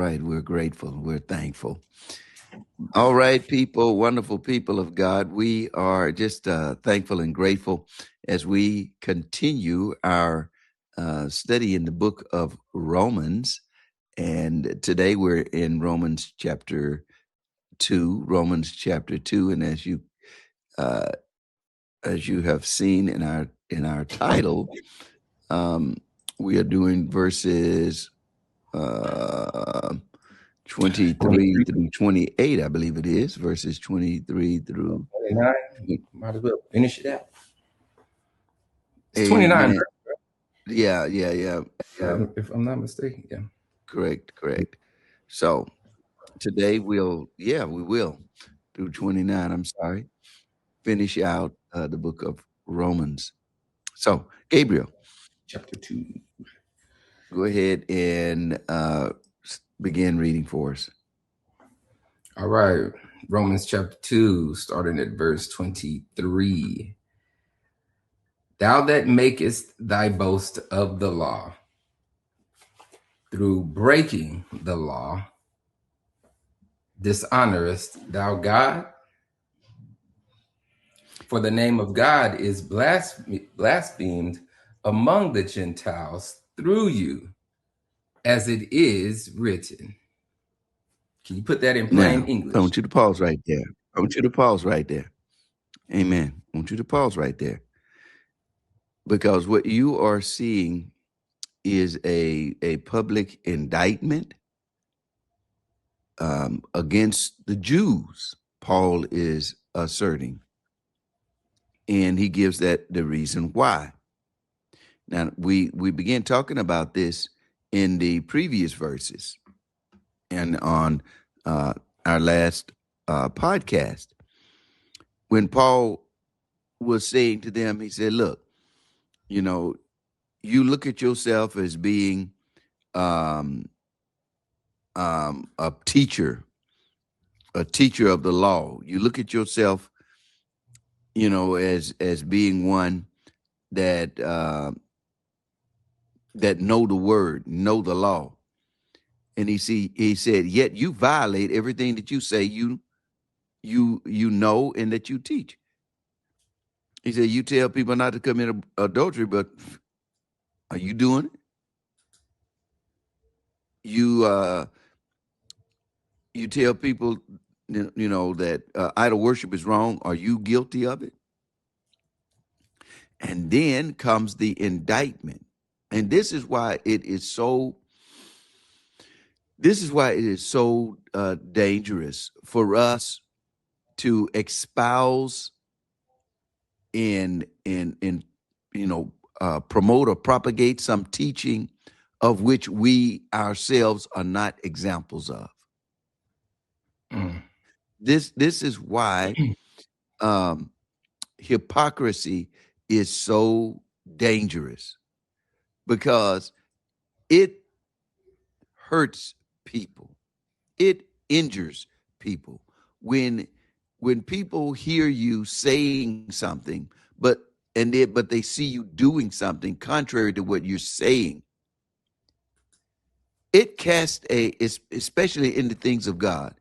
right. We're grateful. We're thankful. All right, people, wonderful people of God. We are just thankful and grateful as we continue our study in the book of Romans. And today we're in Romans chapter 2, and uh, as you have seen in our title, we are doing verses 23 through 28, I believe it is, verses 23 through 29. Might as well finish it out. It's 29. Amen. Yeah. If I'm not mistaken, yeah. Correct. So today we will through 29. I'm sorry, finish out the book of Romans. So Gabriel, Chapter 2. go ahead and begin reading for us. All right. Romans chapter 2, starting at verse 23. Thou that makest thy boast of the law, through breaking the law, dishonorest thou God? For the name of God is blasphemed among the Gentiles through you, as it is written. Can you put that in plain English? I want you to pause right there. Amen. I want you to pause right there. Because what you are seeing is a public indictment against the Jews, Paul is asserting. And he gives that the reason why. Now, we began talking about this in the previous verses and on our last podcast. When Paul was saying to them, he said, look, you look at yourself as being a teacher of the law. You look at yourself, as being one that that know the word, know the law. And he said, yet you violate everything that you say you know and that you teach. He said, you tell people not to commit adultery, but are you doing it? You tell people, that idol worship is wrong. Are you guilty of it? And then comes the indictment. And this is why it is so dangerous for us to espouse and promote or propagate some teaching of which we ourselves are not examples of. This is why hypocrisy is so dangerous, because it hurts people. It injures people. When people hear you saying something, but they see you doing something contrary to what you're saying, it casts especially in the things of God,